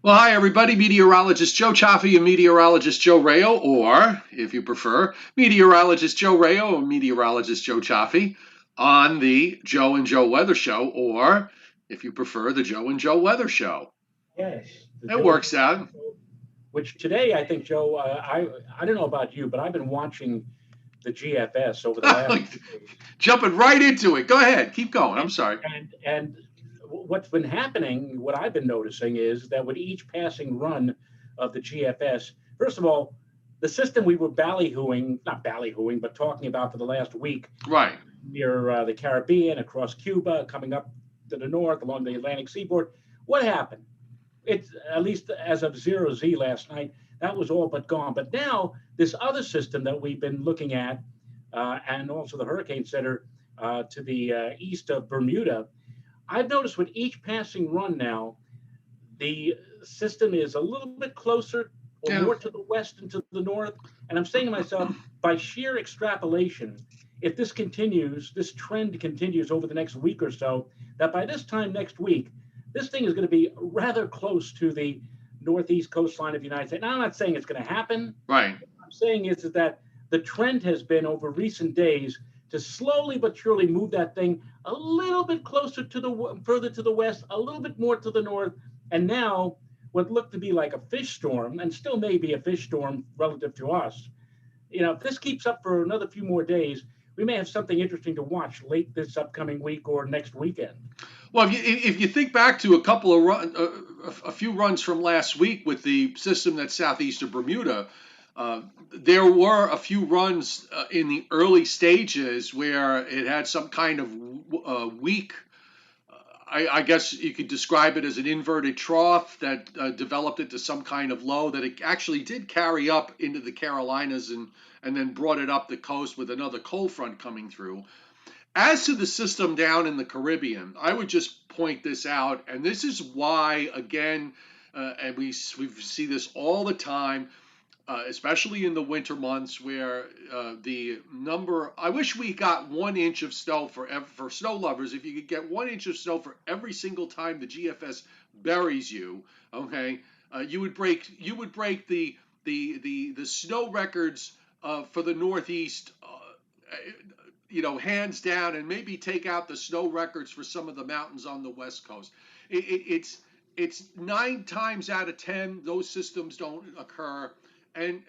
Well, hi, everybody. Meteorologist Joe Chaffee and meteorologist Joe Rayo, or if you prefer, meteorologist Joe Rayo or meteorologist Joe Chaffee on the Joe and Joe Weather Show, or if you prefer, the Joe and Joe Weather Show. Yes, the It Joe and works Joe out. Weather Show, which today I think, Joe, I don't know about you, but I've been watching the GFS over the last few days, Jumping right into it. Go ahead. Keep going. I'm and sorry. and what's been happening, what I've been noticing is that with each passing run of the GFS, first of all, the system we were ballyhooing, not ballyhooing, but talking about for the last week Right. near the Caribbean, across Cuba, coming up to the north along the Atlantic seaboard. What happened? It's at least as of 0Z last night, that was all but gone. But now this other system that we've been looking at, and also the Hurricane Center to the east of Bermuda, I've noticed with each passing run now, the system is a little bit closer or Yeah. more to the west and to the north. And I'm saying to myself, by sheer extrapolation, if this continues, this trend continues over the next week or so, that by this time next week, this thing is going to be rather close to the northeast coastline of the United States. Now, I'm not saying it's going to happen. Right. What I'm saying is that the trend has been over recent days to slowly but surely move that thing a little bit closer to the further to the west, a little bit more to the north, and now what looked to be like a fish storm, and still may be a fish storm relative to us. If this keeps up for another few more days, we may have something interesting to watch late this upcoming week or next weekend. Well, if you think back to a few runs from last week with the system that's southeast of Bermuda, there were a few runs in the early stages where it had some kind of weak. I guess you could describe it as an inverted trough that developed into some kind of low that it actually did carry up into the Carolinas and then brought it up the coast with another cold front coming through. As to the system down in the Caribbean, I would just point this out, and this is why, again, and we see this all the time, especially in the winter months, where the number. I wish we got 1 inch of snow for snow lovers. If you could get 1 inch of snow for every single time the GFS buries you, okay, you would break the snow records for the Northeast. Hands down, and maybe take out the snow records for some of the mountains on the West Coast. It's 9 times out of 10 those systems don't occur, and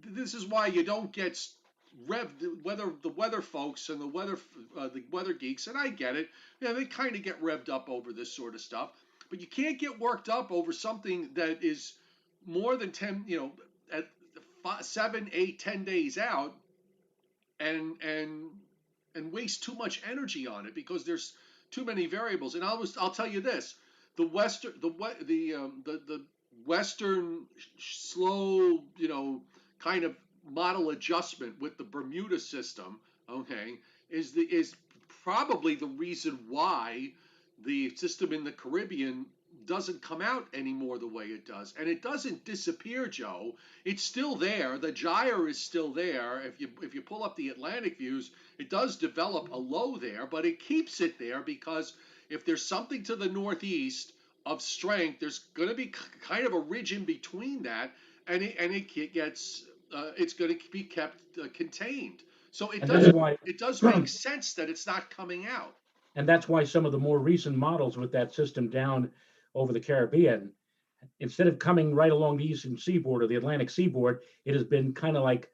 this is why you don't get the weather folks and the weather geeks, and I get it. Yeah, they kind of get revved up over this sort of stuff, but you can't get worked up over something that is more than 10, at 7, 8, 10 days out, and and waste too much energy on it because there's too many variables. And I'll tell you this: the western slow, kind of model adjustment with the Bermuda system, okay, is probably the reason why the system in the Caribbean doesn't come out anymore the way it does. And it doesn't disappear, Joe. It's still there. The gyre is still there. If you pull up the Atlantic views, it does develop a low there, but it keeps it there because if there's something to the northeast of strength, there's going to be kind of a ridge in between that, and it gets it's going to be kept contained. So it And does that's why it does make sense that it's not coming out. and that's why some of the more recent models with that system down over the Caribbean, instead of coming right along the eastern seaboard or the Atlantic seaboard, it has been kind of like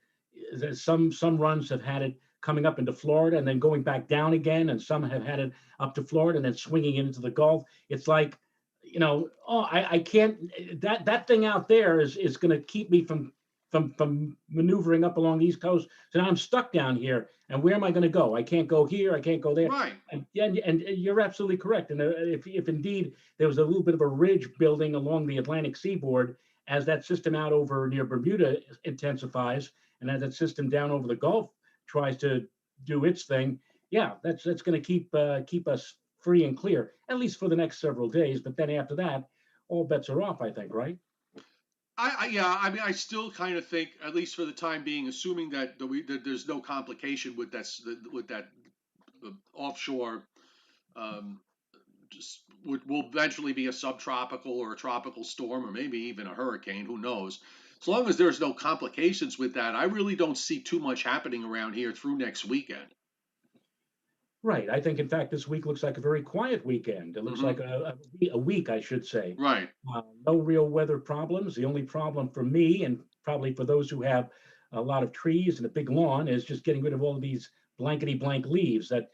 some runs have had it coming up into Florida and then going back down again, and some have had it up to Florida and then swinging into the Gulf. It's like, oh, I can't. That thing out there is going to keep me from maneuvering up along the East Coast. So now I'm stuck down here, and where am I going to go? I can't go here. I can't go there. Right. And you're absolutely correct. And if indeed there was a little bit of a ridge building along the Atlantic seaboard as that system out over near Bermuda intensifies, and as that system down over the Gulf tries to do its thing, yeah, that's going to keep us free and clear at least for the next several days. But then after that, all bets are off. I think, right? Yeah, I mean, I still kind of think, at least for the time being, assuming that there's no complication with that offshore um, will eventually be a subtropical or a tropical storm or maybe even a hurricane. Who knows? As long as there's no complications with that, I really don't see too much happening around here through next weekend. Right. I think, in fact, this week looks like a very quiet weekend. It looks Hmm. like a week, I should say. Right. No real weather problems. The only problem for me, and probably for those who have a lot of trees and a big lawn, is just getting rid of all of these blankety blank leaves. That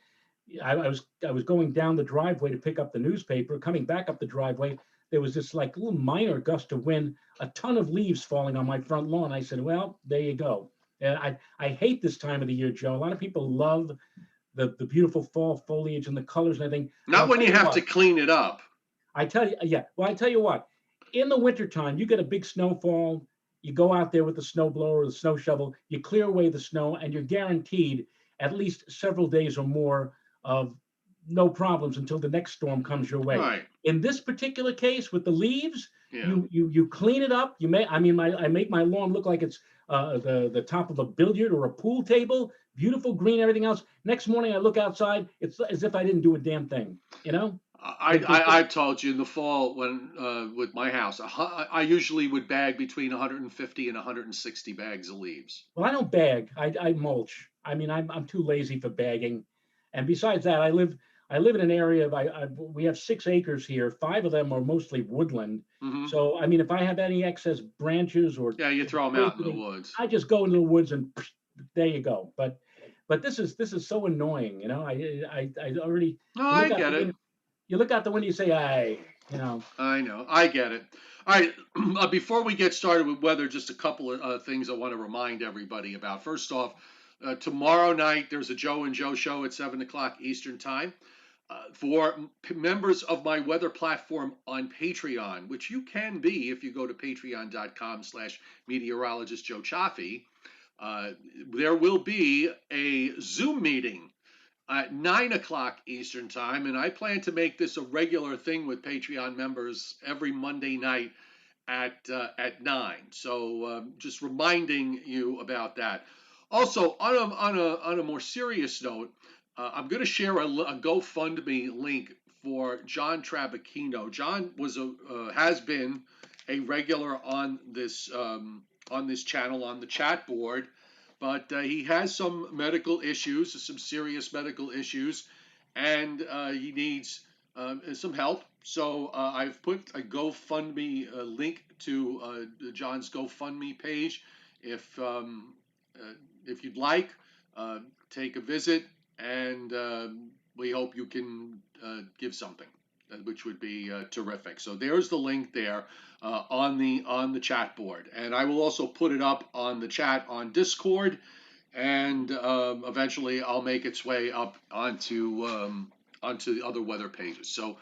I was going down the driveway to pick up the newspaper. Coming back up the driveway, there was this like little minor gust of wind, a ton of leaves falling on my front lawn. I said, "Well, there you go." And I hate this time of the year, Joe. A lot of people love the beautiful fall foliage and the colors and everything. But Not I'll when tell you you have to what, clean it up. I tell you, yeah. Well, I tell you what, in the wintertime, you get a big snowfall, you go out there with the snow blower or the snow shovel, you clear away the snow, and you're guaranteed at least several days or more of no problems until the next storm comes your way. Right. In this particular case with the leaves, Yeah. you clean it up. I make my lawn look like it's the top of a billiard or a pool table, beautiful green, everything else. Next morning I look outside, it's as if I didn't do a damn thing, you know? I, It, it, I, I told you in the fall when with my house, I usually would bag between 150 and 160 bags of leaves. Well, I don't bag. I mulch. I mean, I'm too lazy for bagging. And besides that, I live in an area of we have 6 acres here. 5 of them are mostly woodland. Hmm. So I mean, if I have any excess branches or Yeah, you throw them twigs, out in the woods. I just go into the woods and there you go. But this is so annoying. You know, I already No, you I look out the get it. window, you look out the window, you say, I know. I get it. All right. Before we get started with weather, just a couple of things I want to remind everybody about. First off, tomorrow night there's a Joe and Joe show at 7 o'clock Eastern Time. For members of my weather platform on Patreon, which you can be if you go to patreon.com/meteorologist Joe Chaffee, there will be a Zoom meeting at 9 o'clock Eastern Time, and I plan to make this a regular thing with Patreon members every Monday night at 9. So just reminding you about that. Also, on a more serious note, I'm going to share a GoFundMe link for John Trabacchino. John has been a regular on this channel on the chat board, but he has some medical issues, some serious medical issues, and he needs some help. So I've put a GoFundMe link to John's GoFundMe page. If um, if you'd like, take a visit, and we hope you can give something, which would be terrific. So there's the link there on the chat board, and I will also put it up on the chat on Discord, and eventually I'll make its way up onto the other weather pages. So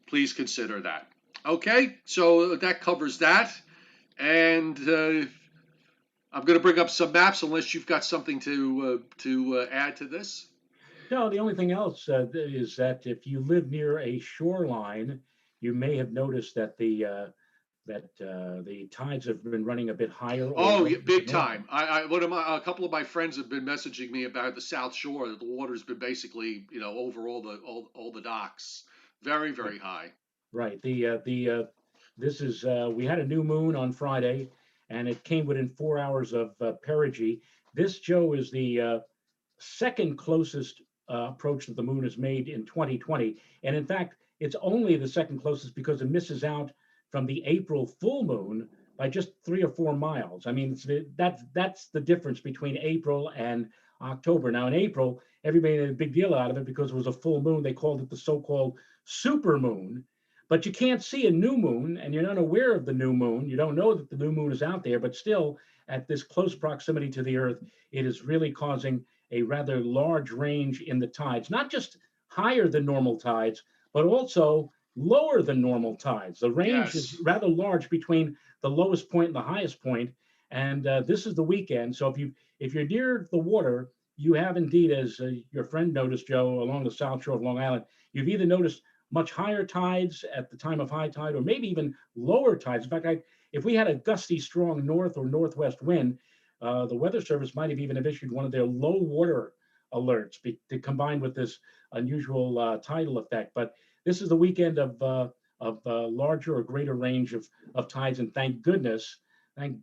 please consider that. Okay, so that covers that, and I'm going to bring up some maps unless you've got something to add to this. no, the only thing else is that if you live near a shoreline, you may have noticed that the tides have been running a bit higher or Oh, lower yeah, than big normal. time. A couple of my friends have been messaging me about the South Shore. That the water's been basically, over all the docks, very Right, very high. right. This is we had a new moon on Friday, and it came within 4 hours of perigee. This, Joe, is the second closest approach that the moon has made in 2020, and in fact, it's only the second closest because it misses out from the April full moon by just 3 or 4 miles. I mean, that's the difference between April and October. Now, in April, everybody made a big deal out of it because it was a full moon. They called it the so-called super moon. But you can't see a new moon, and you're not aware of the new moon. You don't know that the new moon is out there, but still, at this close proximity to the Earth, it is really causing a rather large range in the tides, not just higher than normal tides, but also lower than normal tides. The range is Yes. rather large between the lowest point and the highest point. And this is the weekend. So if you're near the water, you have indeed, as your friend noticed, Joe, along the south shore of Long Island, you've either noticed much higher tides at the time of high tide, or maybe even lower tides. In fact, if we had a gusty, strong north or northwest wind, the Weather Service might have even have issued one of their low water alerts to combine with this unusual tidal effect. But this is the weekend of larger or greater range of tides, and thank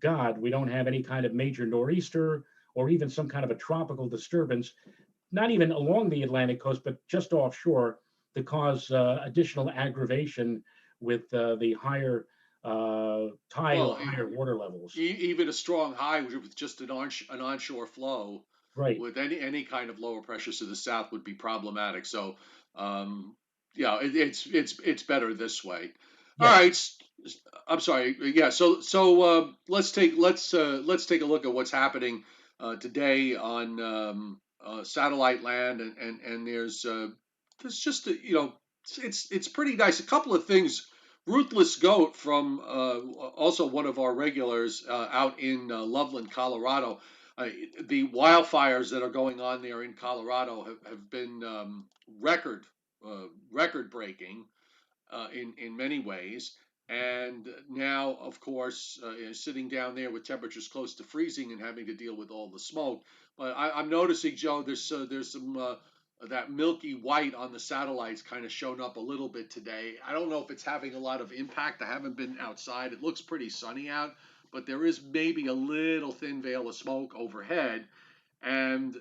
God, we don't have any kind of major nor'easter or even some kind of a tropical disturbance, not even along the Atlantic coast, but just offshore, to cause additional aggravation with the higher tide or Well, higher water levels. even a strong high with just an onshore flow Right. with any kind of lower pressures to the south would be problematic. So, um, yeah, it's better this way. All Yes. right. I'm sorry. Yeah. So let's take a look at what's happening today on satellite land, and there's just it's pretty nice. A couple of things. Ruthless Goat from also one of our regulars out in Loveland, Colorado. Uh, the wildfires that are going on there in Colorado have been record breaking in many ways. And now, of course, sitting down there with temperatures close to freezing and having to deal with all the smoke. But I'm noticing, Joe, there's some that milky white on the satellites kind of shown up a little bit today. I don't know if it's having a lot of impact. I haven't been outside. It looks pretty sunny out, but there is maybe a little thin veil of smoke overhead. And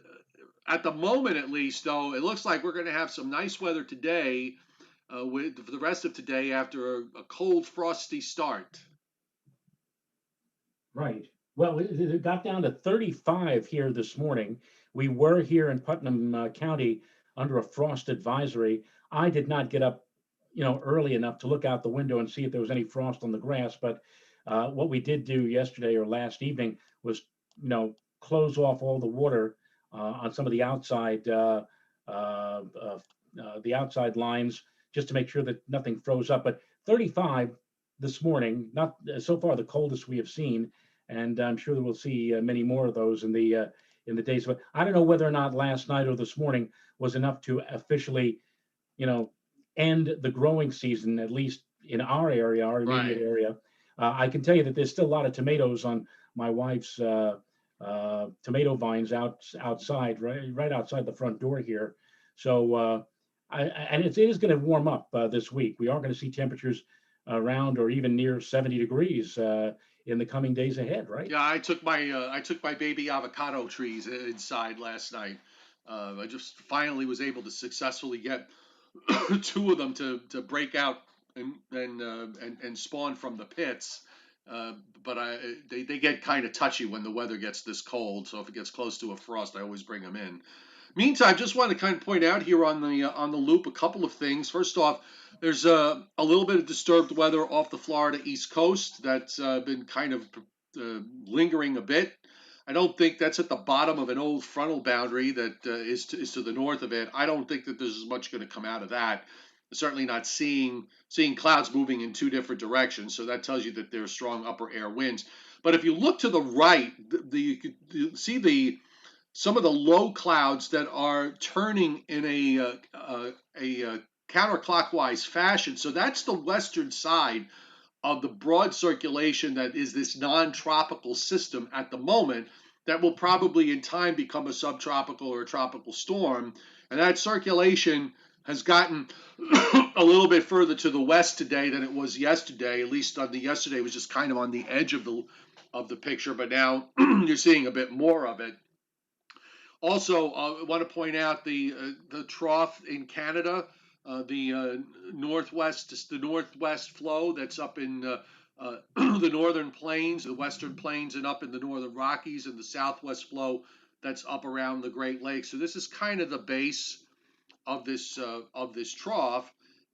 at the moment, at least, though, it looks like we're going to have some nice weather today for the rest of today after a cold, frosty start. Right. Well, it got down to 35 here this morning. We were here in Putnam County under a frost advisory. I did not get up, early enough to look out the window and see if there was any frost on the grass. But what we did do yesterday or last evening was, close off all the water on some of uh, the outside lines, just to make sure that nothing froze up. But 35 this morning, not so far the coldest we have seen, and I'm sure that we'll see many more of those in the days. But I don't know whether or not last night or this morning was enough to officially, you know, end the growing season, at least in our area, our immediate Right. area. I can tell you that there's still a lot of tomatoes on my wife's tomato vines outside, right outside the front door here. So, and it is going to warm up this week. We are going to see temperatures around or even near 70 degrees in the coming days ahead, right? Yeah, I took my baby avocado trees inside last night. I just finally was able to successfully get two of them to break out and spawn from the pits. Uh, but they get kind of touchy when the weather gets this cold. So if it gets close to a frost, I always bring them in. Meantime, just want to kind of point out here on the loop a couple of things. First off, there's a little bit of disturbed weather off the Florida East Coast that's been kind of lingering a bit. I don't think that's at the bottom of an old frontal boundary that is to the north of it. I don't think that there's as much going to come out of that. Certainly not seeing clouds moving in two different directions, so that tells you that there are strong upper air winds. But if you look to the right, you see the some of the low clouds that are turning in a counterclockwise fashion. So that's the western side of the broad circulation that is this non-tropical system at the moment that will probably in time become a subtropical or a tropical storm. And that circulation has gotten a little bit further to the west today than it was yesterday. At least on the yesterday it was just kind of on the edge of the picture, but now you're seeing a bit more of it. Also, I want to point out the trough in Canada, the northwest flow that's up in the northern plains, the western plains, and up in the northern Rockies, and the southwest flow that's up around the Great Lakes. So this is kind of the base of this trough,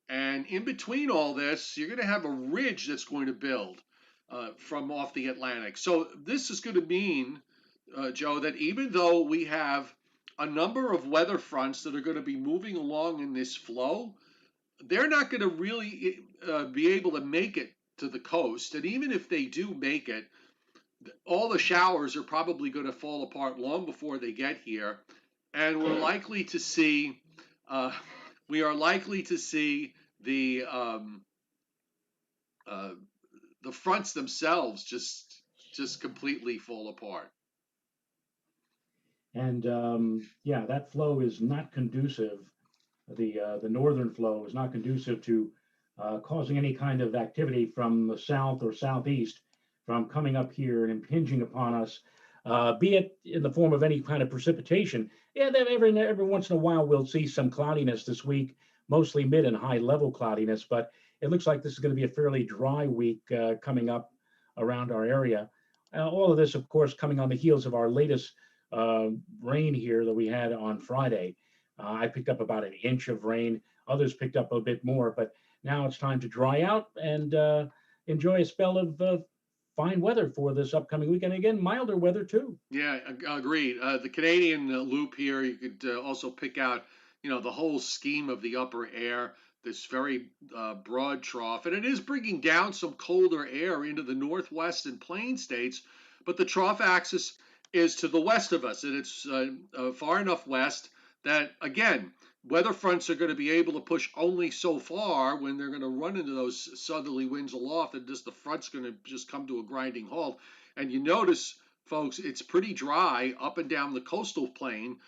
and in between all this, you're going to have a ridge that's going to build from off the Atlantic. So this is going to mean Joe, that even though we have a number of weather fronts that are going to be moving along in this flow, they're not going to really be able to make it to the coast. And even if they do make it, all the showers are probably going to fall apart long before they get here. And uh, we are likely to see uh, the fronts themselves just completely fall apart. And yeah, that flow is not conducive the northern flow is not conducive to causing any kind of activity from the south or southeast from coming up here and impinging upon us, be it in the form of any kind of precipitation. Yeah, then every once in a while we'll see some cloudiness this week, mostly mid and high level cloudiness, but it looks like this is going to be a fairly dry week coming up around our area. All of this, of course, coming on the heels of our latest rain here that we had on Friday. I picked up about an inch of rain. Others picked up a bit more, but now it's time to dry out and enjoy a spell of fine weather for this upcoming weekend. Again, milder weather too. Yeah, agreed. The Canadian loop here, you could also pick out, the whole scheme of the upper air, this very broad trough, and it is bringing down some colder air into the northwest and plain states, but the trough axis is to the west of us, and it's far enough west that, again, weather fronts are going to be able to push only so far when they're going to run into those southerly winds aloft, and just the front's going to just come to a grinding halt. And you notice, folks, it's pretty dry up and down the coastal plain,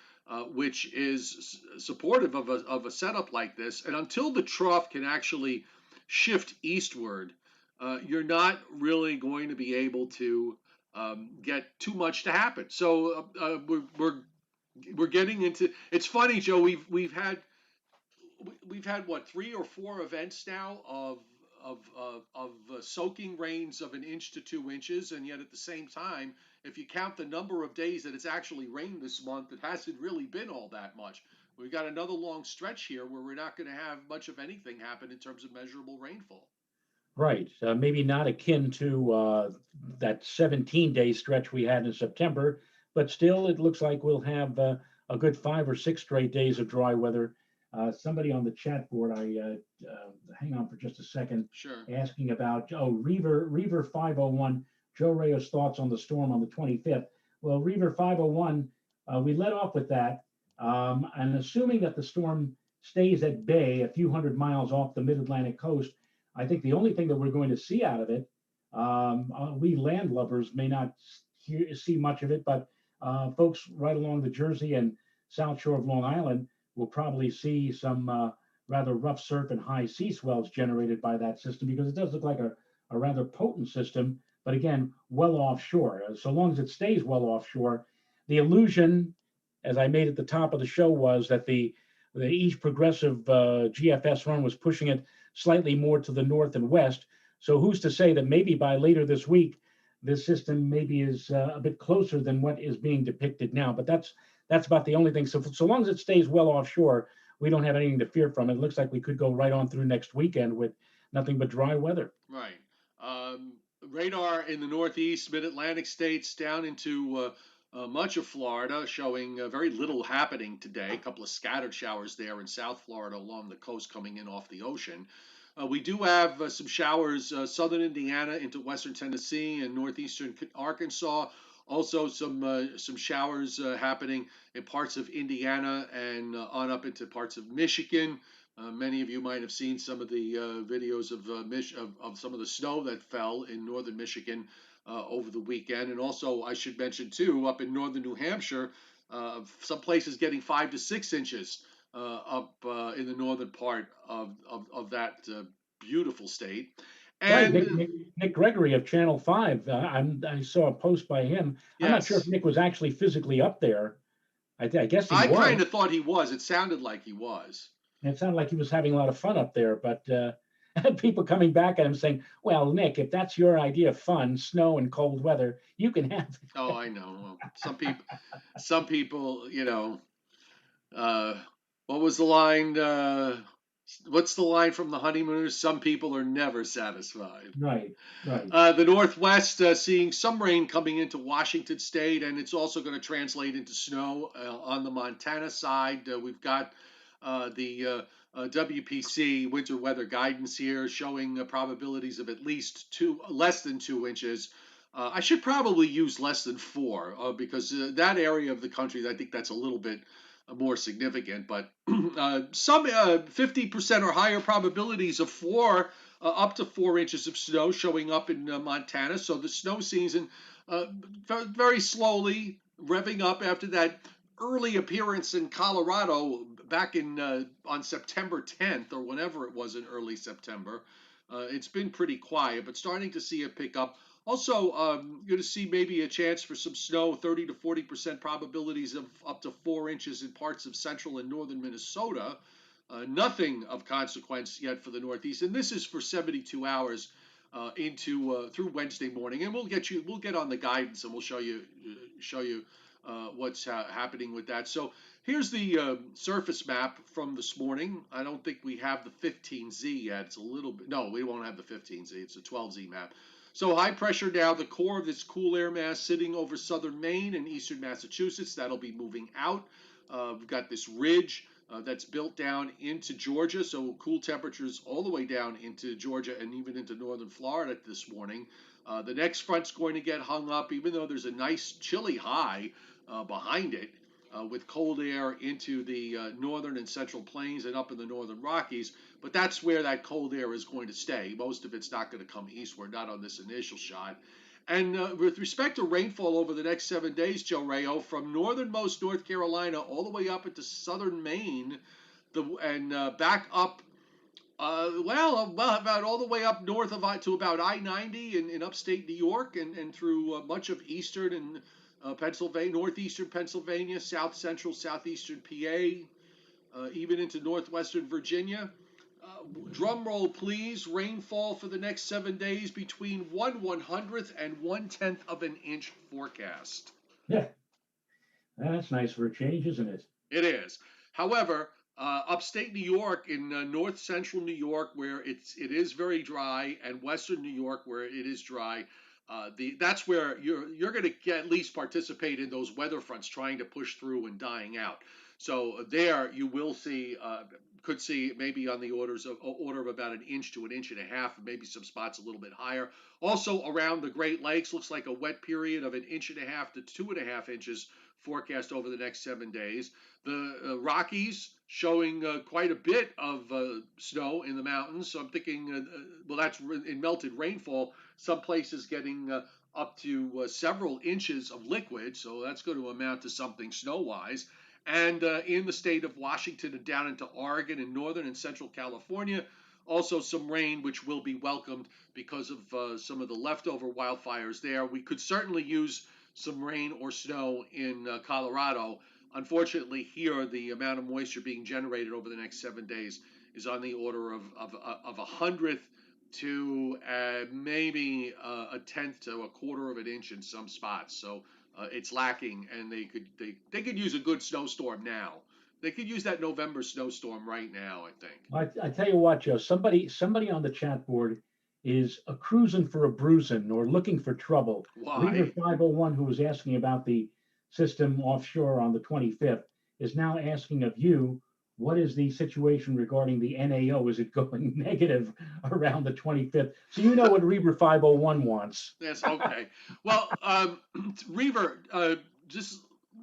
which is supportive of a setup like this. And until the trough can actually shift eastward, you're not really going to be able to get too much to happen. So we're getting into. It's funny, Joe. We've had what, 3 or 4 events now of soaking rains of an inch to 2 inches, and yet at the same time, if you count the number of days that it's actually rained this month, it hasn't really been all that much. We've got another long stretch here where we're not going to have much of anything happen in terms of measurable rainfall. Right. Maybe not akin to that 17-day stretch we had in September, but still, it looks like we'll have a good 5 or 6 straight days of dry weather. Somebody on the chat board, hang on for just a second, Sure. asking about, Reaver 501, Joe Reyes' thoughts on the storm on the 25th. Well, Reaver 501, we led off with that, and assuming that the storm stays at bay a few hundred miles off the mid-Atlantic coast, I think the only thing that we're going to see out of it, we landlubbers may not see much of it, but folks right along the Jersey and South Shore of Long Island will probably see some rather rough surf and high sea swells generated by that system, because it does look like a rather potent system, but again, well offshore. So long as it stays well offshore, the illusion, as I made at the top of the show, was that the each progressive GFS run was pushing it slightly more to the north and west. So who's to say that maybe by later this week, this system maybe is a bit closer than what is being depicted now. But that's about the only thing. So long as it stays well offshore, we don't have anything to fear from it. It looks like we could go right on through next weekend with nothing but dry weather. Right. Radar in the northeast, mid-Atlantic states down into much of Florida, showing very little happening today. A couple of scattered showers there in South Florida along the coast coming in off the ocean. We do have some showers southern Indiana into western Tennessee and northeastern Arkansas. Also some showers happening in parts of Indiana and on up into parts of Michigan. Many of you might have seen some of the videos of some of the snow that fell in northern Michigan over the weekend. And also, I should mention, too, up in northern New Hampshire, some places getting 5 to 6 inches up in the northern part of that beautiful state. And right, Nick Gregory of Channel 5, I saw a post by him. Yes. I'm not sure if Nick was actually physically up there. I guess he was. I kind of thought he was. It sounded like he was. It sounded like he was having a lot of fun up there, but people coming back at him saying, well, Nick, if that's your idea of fun, snow and cold weather, you can have it. Oh, I know. Well, some people, what was the line? What's the line from the Honeymooners? Some people are never satisfied. Right. The Northwest seeing some rain coming into Washington State, and it's also going to translate into snow on the Montana side. We've got the WPC winter weather guidance here showing probabilities of at least less than 2 inches. I should probably use less than 4 because that area of the country, I think that's a little bit more significant, but some 50% or higher probabilities of 4 up to 4 inches of snow showing up in Montana. So the snow season very slowly revving up after that early appearance in Colorado back in on September 10th or whenever it was in early September. It's been pretty quiet, but starting to see it pick up. Also, you're going to see maybe a chance for some snow, 30 to 40% probabilities of up to 4 inches in parts of central and northern Minnesota. Nothing of consequence yet for the Northeast, and this is for 72 hours into through Wednesday morning, and we'll get on the guidance, and we'll show you what's happening with that. So here's the surface map from this morning. I don't think we have the 15Z yet. It's a little bit, no, we won't have the 15Z. It's a 12Z map. So high pressure now, the core of this cool air mass sitting over southern Maine and eastern Massachusetts. That'll be moving out. We've got this ridge that's built down into Georgia, so cool temperatures all the way down into Georgia and even into northern Florida this morning. The next front's going to get hung up, even though there's a nice chilly high behind it, with cold air into the northern and central plains and up in the northern Rockies. But that's where that cold air is going to stay. Most of it's not going to come eastward, not on this initial shot. And with respect to rainfall over the next 7 days, Joe Rayo, from northernmost North Carolina all the way up into southern Maine, and back up, about all the way up north of to about I-90 in upstate New York, and through much of eastern and Pennsylvania, northeastern Pennsylvania, south central, southeastern PA, even into northwestern Virginia. Drum roll, please. Rainfall for the next 7 days between 1/100th and 1/10th of an inch forecast. Yeah, that's nice for a change, isn't it? It is. However, upstate New York, in north central New York, where it is very dry, and western New York, where it is dry, that's where you're going to at least participate in those weather fronts trying to push through and dying out. So there you will see, could see maybe on the order of about an inch to an inch and a half, maybe some spots a little bit higher. Also around the Great Lakes, looks like a wet period of an inch and a half to 2.5 inches forecast over the next 7 days. The Rockies showing quite a bit of snow in the mountains. So I'm thinking, well, that's in melted rainfall. Some places getting up to several inches of liquid. So that's going to amount to something snow-wise. And in the state of Washington and down into Oregon and northern and central California, also some rain, which will be welcomed because of some of the leftover wildfires there. We could certainly use some rain or snow in Colorado. Unfortunately, here, the amount of moisture being generated over the next 7 days is on the order of 100th to maybe a tenth to a quarter of an inch in some spots. So it's lacking, and they could use a good snowstorm now. They could use that November snowstorm right now, I think. I tell you what, Joe, somebody on the chat board is a cruising for a bruising or looking for trouble. Why? Reader 501, who was asking about the system offshore on the 25th, is now asking of you, what is the situation regarding the NAO? Is it going negative around the 25th? So you know what Reaver 501 wants. Yes, okay. Well, Reaver, I'm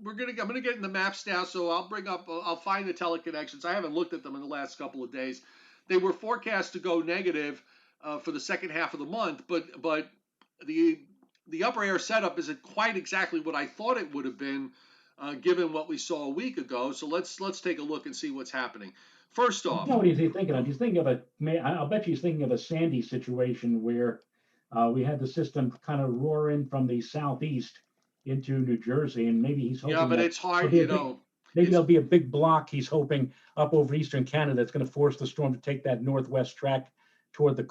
gonna get in the maps now, so I'll find the teleconnections. I haven't looked at them in the last couple of days. They were forecast to go negative for the second half of the month, but the upper air setup isn't quite exactly what I thought it would have been, given what we saw a week ago. So let's take a look and see what's happening. First off, you know what he's thinking of? He's thinking of I'll bet you he's thinking of a Sandy situation where we had the system kind of roar in from the southeast into New Jersey, and maybe he's hoping. Yeah, but it's hard, Maybe there'll be a big block he's hoping up over eastern Canada that's going to force the storm to take that northwest track toward the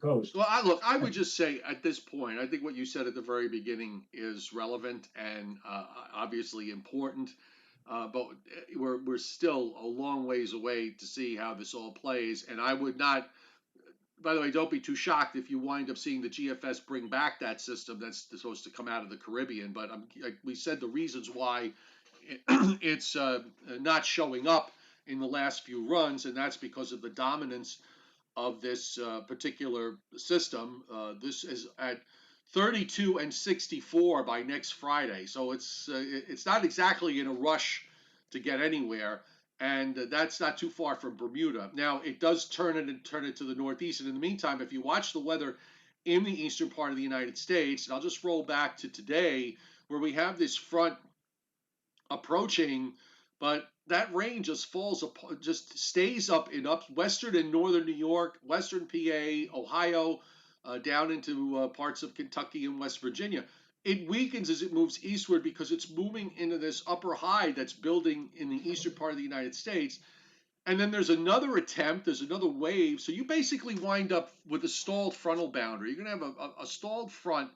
coast. Well, I would just say at this point, I think what you said at the very beginning is relevant and obviously important, but we're still a long ways away to see how this all plays. And I would not. By the way, don't be too shocked if you wind up seeing the GFS bring back that system that's supposed to come out of the Caribbean. But we said the reasons why it's not showing up in the last few runs, and that's because of the dominance of this particular system. This is at 32 and 64 by next Friday, so it's not exactly in a rush to get anywhere, and that's not too far from Bermuda. Now it does turn it to the northeast, and in the meantime, if you watch the weather in the eastern part of the United States, and I'll just roll back to today, where we have this front approaching but that rain just falls apart, just stays up in western and northern New York, western PA, Ohio, down into parts of Kentucky and West Virginia. It weakens as it moves eastward because it's moving into this upper high that's building in the eastern part of the United States. And then there's another attempt, there's another wave. So you basically wind up with a stalled frontal boundary. You're going to have a stalled front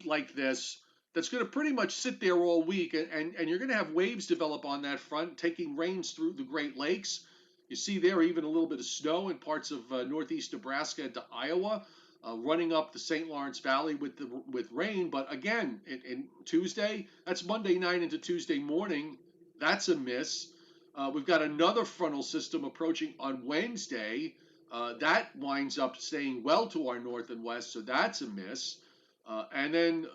like this that's going to pretty much sit there all week. And you're going to have waves develop on that front, taking rains through the Great Lakes. You see there even a little bit of snow in parts of northeast Nebraska into Iowa, running up the St. Lawrence Valley with rain. But again, in Tuesday, that's Monday night into Tuesday morning. That's a miss. We've got another frontal system approaching on Wednesday. That winds up staying well to our north and west, so that's a miss. And then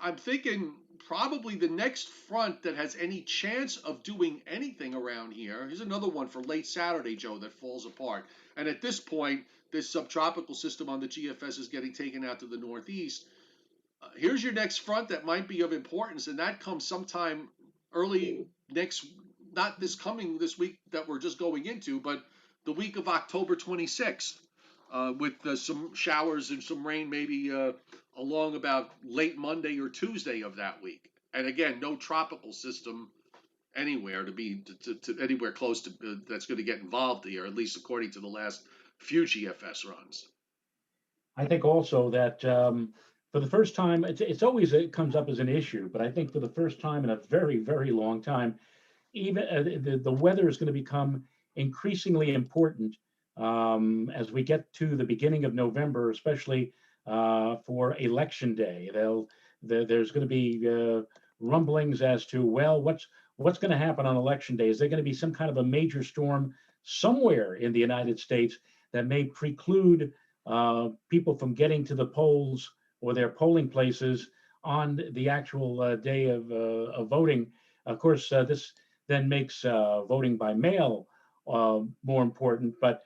I'm thinking probably the next front that has any chance of doing anything around here. Here's another one for late Saturday, Joe, that falls apart. And at this point, this subtropical system on the GFS is getting taken out to the northeast. Here's your next front that might be of importance, and that comes sometime early next, not this week that we're just going into, but the week of October 26th, with some showers and some rain maybe along about late Monday or Tuesday of that week. And again, no tropical system anywhere to anywhere close to that's going to get involved here, at least according to the last few GFS runs. I think also that for the first time, it's always it comes up as an issue, but I think for the first time in a very, very long time, even the weather is going to become increasingly important as we get to the beginning of November, especially for election day. There's going to be rumblings as to, well, what's going to happen on election day? Is there going to be some kind of a major storm somewhere in the United States that may preclude people from getting to the polls or their polling places on the actual day of voting? Of course, this then makes voting by mail more important. But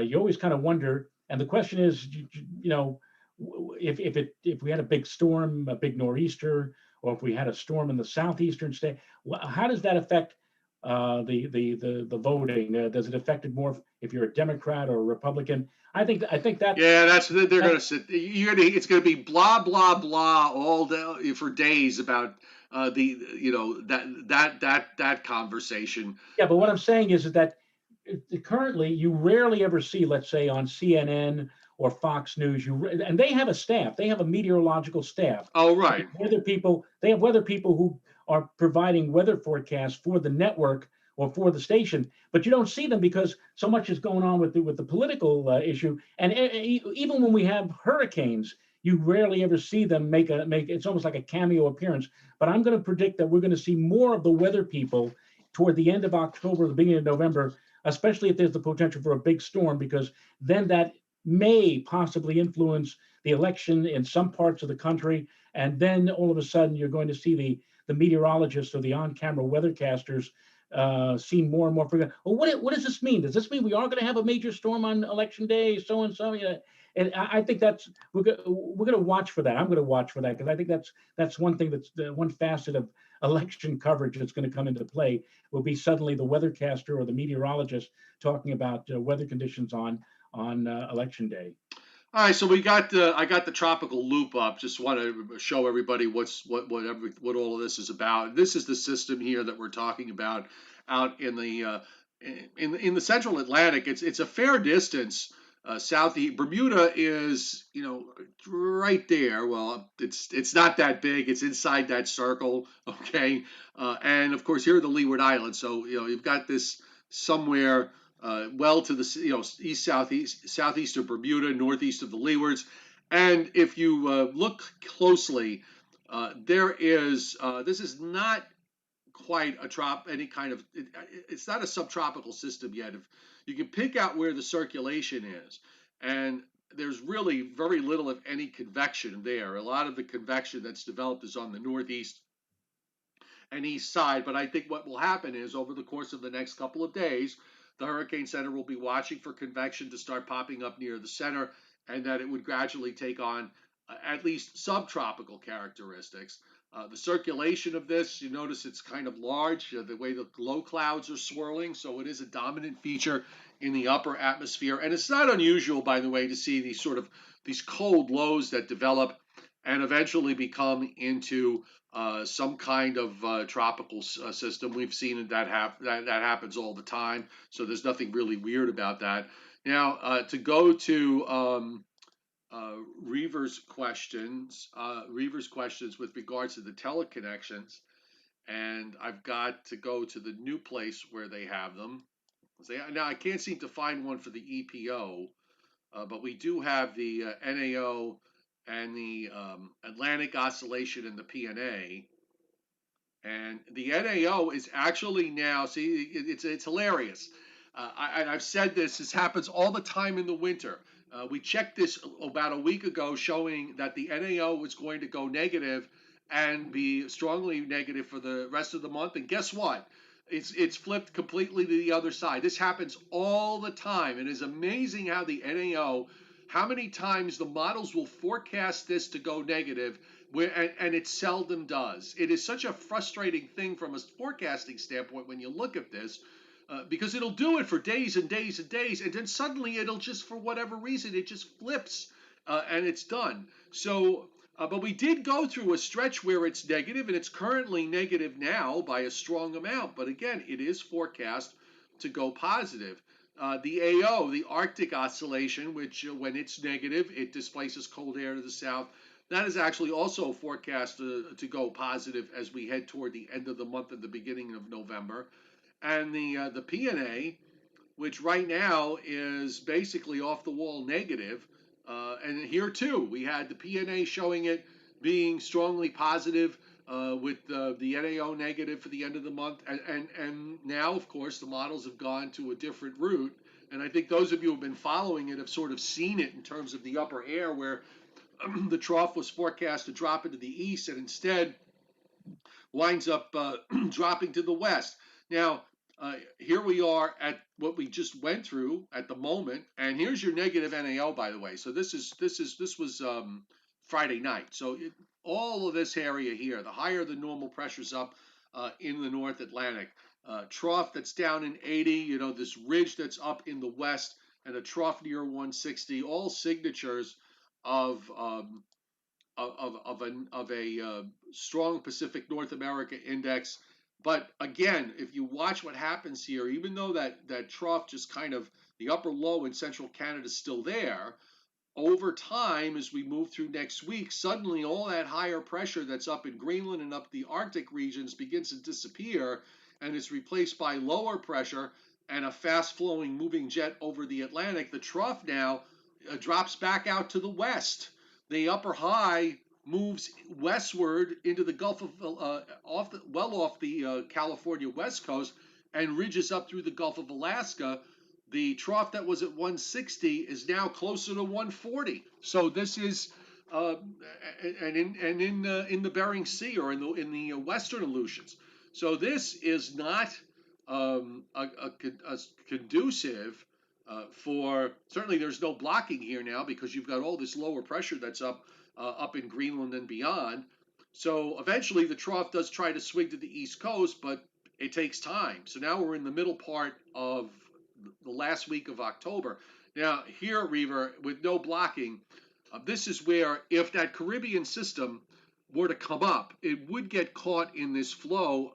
you always kind of wonder, and the question is, you know, if we had a big storm, a big nor'easter, or if we had a storm in the southeastern state, how does that affect the voting? Does it affect it more if you're a Democrat or a Republican? I think that Yeah, they're going to sit. It's going to be blah blah blah all day for days about that conversation. yeah. But what I'm saying is that currently you rarely ever see, let's say, on CNN or Fox News, and they have a staff, they have a meteorological staff. Oh, right. They have weather people who are providing weather forecasts for the network or for the station, but you don't see them because so much is going on with the political issue. And even when we have hurricanes, you rarely ever see them make it's almost like a cameo appearance. But I'm going to predict that we're going to see more of the weather people toward the end of October, the beginning of November, especially if there's the potential for a big storm, because then that may possibly influence the election in some parts of the country. And then all of a sudden, you're going to see the meteorologists or the on-camera weathercasters seen more and more frequent. Well, what does this mean? Does this mean we are going to have a major storm on election day, so and so? And I think that's we're going to watch for that. I'm going to watch for that because I think that's one thing that's the one facet of election coverage that's going to come into play will be suddenly the weathercaster or the meteorologist talking about weather conditions on election day. All right, so I got the tropical loop up. Just want to show everybody what all of this is about. This is the system here that we're talking about out in the central Atlantic. It's a fair distance southeast. Bermuda is right there. Well, it's not that big. It's inside that circle. Okay, and of course here are the Leeward Islands. So you've got this somewhere. Well to the east southeast of Bermuda, northeast of the Leewards, and if you look closely, there is this is not quite it's not a subtropical system yet. If you can pick out where the circulation is, and there's really very little of any convection there. A lot of the convection that's developed is on the northeast and east side. But I think what will happen is over the course of the next couple of days, the Hurricane Center will be watching for convection to start popping up near the center, and that it would gradually take on at least subtropical characteristics. The circulation of this, you notice it's kind of large, the way the low clouds are swirling, so it is a dominant feature in the upper atmosphere. And it's not unusual, by the way, to see these cold lows that develop and eventually become into some kind of tropical system. We've seen that happens all the time, so there's nothing really weird about that. Now, to go to Reaver's questions with regards to the teleconnections, and I've got to go to the new place where they have them. Now I can't seem to find one for the EPO, but we do have the NAO and the Atlantic Oscillation and the PNA. And the NAO is actually now, see, it's hilarious. I've said this, this happens all the time in the winter. We checked this about a week ago, showing that the NAO was going to go negative and be strongly negative for the rest of the month. And guess what? It's flipped completely to the other side. This happens all the time. It is amazing how the NAO, how many times the models will forecast this to go negative, and it seldom does. It is such a frustrating thing from a forecasting standpoint when you look at this, because it'll do it for days and days and days, and then suddenly it'll just, for whatever reason, it just flips, and it's done. So, but we did go through a stretch where it's negative, and it's currently negative now by a strong amount. But again, it is forecast to go positive. The AO, the Arctic Oscillation, which when it's negative, it displaces cold air to the south. That is actually also forecast to go positive as we head toward the end of the month and the beginning of November. And the PNA, which right now is basically off the wall negative. And here too, we had the PNA showing it being strongly positive, with the NAO negative for the end of the month. And now, of course, the models have gone to a different route. And I think those of you who have been following it have sort of seen it in terms of the upper air, where the trough was forecast to drop into the east and instead winds up dropping to the west. Now, here we are at what we just went through at the moment, and here's your negative NAO, by the way. So this was Friday night. So all of this area here, the higher the normal pressures up in the North Atlantic, trough that's down in 80, this ridge that's up in the west, and a trough near 160, all signatures of a strong Pacific North America index. But again, if you watch what happens here, even though that trough just kind of, the upper low in central Canada is still there, over time, as we move through next week, suddenly all that higher pressure that's up in Greenland and up the Arctic regions begins to disappear, and is replaced by lower pressure and a fast-flowing moving jet over the Atlantic. The trough now drops back out to the west. The upper high moves westward into the Gulf of off the California west coast, and ridges up through the Gulf of Alaska. The trough that was at 160 is now closer to 140. So this is in the Bering Sea, or in the western Aleutians. So this is not conducive for, certainly there's no blocking here now, because you've got all this lower pressure that's up in Greenland and beyond. So eventually the trough does try to swing to the east coast, but it takes time. So now we're in the middle part of the last week of October. Now here at Reaver, with no blocking, this is where, if that Caribbean system were to come up, it would get caught in this flow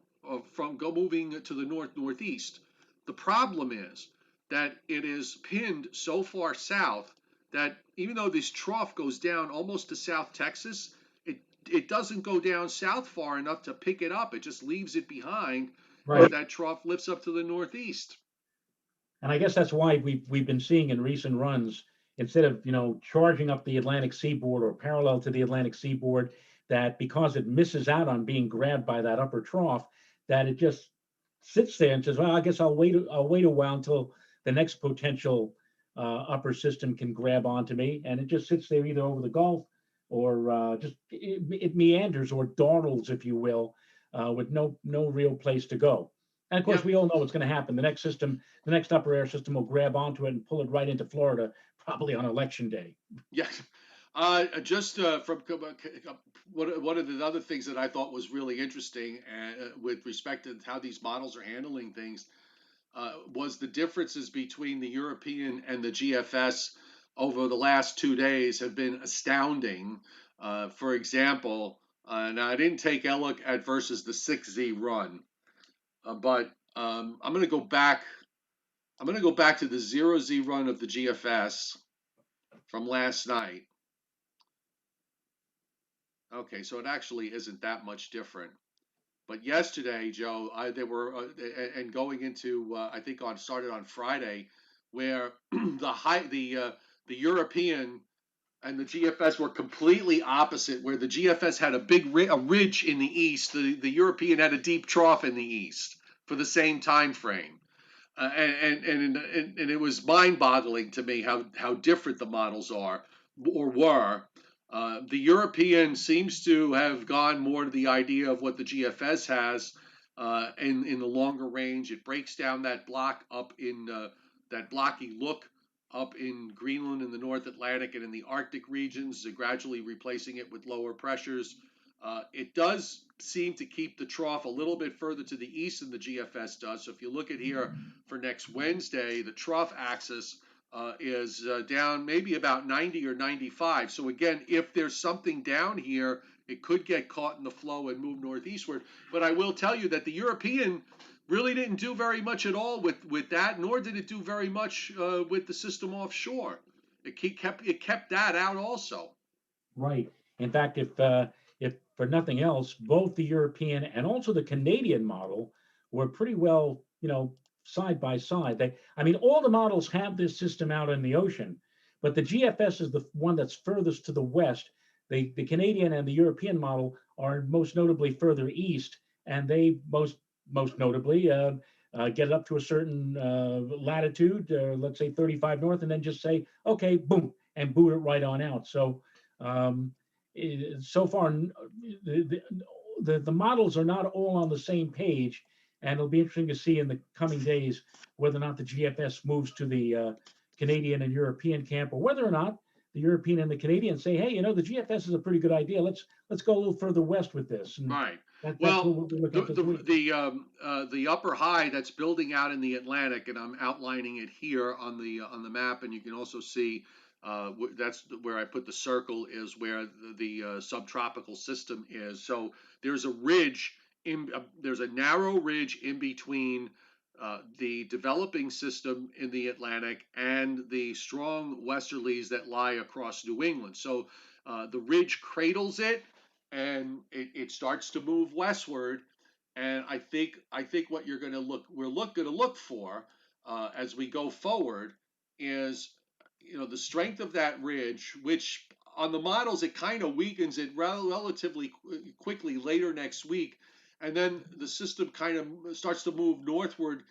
from moving to the northeast. The problem is that it is pinned so far south that even though this trough goes down almost to South Texas, it doesn't go down south far enough to pick it up. It just leaves it behind, Right. as that trough lifts up to the northeast. And I guess that's why we've been seeing in recent runs, instead of charging up the Atlantic seaboard or parallel to the Atlantic seaboard, that because it misses out on being grabbed by that upper trough, that it just sits there and says, well, I guess I'll wait a while until the next potential upper system can grab onto me. And it just sits there either over the Gulf, or just it meanders or dawdles, if you will, with no real place to go. And of course, we all know what's going to happen. The next upper air system will grab onto it and pull it right into Florida, probably on election day. Yes. Just from one of the other things that I thought was really interesting with respect to how these models are handling things was the differences between the European and the GFS over the last 2 days have been astounding. For example, now I didn't take a look at versus the 6Z run, but I'm going to go back. I'm going to go back to the 0Z run of the GFS from last night. Okay, so it actually isn't that much different. But yesterday, Joe, they were and going into I think on started on Friday, where the European and the GFS were completely opposite. Where the GFS had a a ridge in the east, the European had a deep trough in the east for the same time frame. And it was mind-boggling to me how different the models are or were. The European seems to have gone more to the idea of what the GFS has in the longer range. It breaks down that block up in that blocky look up in Greenland in the North Atlantic and in the Arctic regions, gradually replacing it with lower pressures. It does seem to keep the trough a little bit further to the east than the GFS does. So if you look at here for next Wednesday, the trough axis is down maybe about 90 or 95. So again, if there's something down here, it could get caught in the flow and move northeastward. But I will tell you that the European really didn't do very much at all with that, nor did it do very much with the system offshore. It kept that out also. Right. In fact, if for nothing else, both the European and also the Canadian model were pretty well, side by side. I mean, all the models have this system out in the ocean, but the GFS is the one that's furthest to the west. The Canadian and the European model are most notably further east, and they most notably get it up to a certain latitude, let's say 35 north, and then just say, okay, boom, and boot it right on out. So um, so far, the models are not all on the same page, and it'll be interesting to see in the coming days whether or not the GFS moves to the Canadian and European camp, or whether or not the European and the Canadian say, "Hey, the GFS is a pretty good idea. Let's go a little further west with this." And Right. that's what Well, we'll be looking at this week. the upper high that's building out in the Atlantic, and I'm outlining it here on the map, and you can also see that's where I put the circle is where the subtropical system is. So there's a ridge there's a narrow ridge in between the developing system in the Atlantic and the strong westerlies that lie across New England. So the ridge cradles it, and it starts to move westward. And I think what we're going to look for as we go forward is the strength of that ridge, which on the models it kind of weakens it relatively quickly later next week, and then the system kind of starts to move northward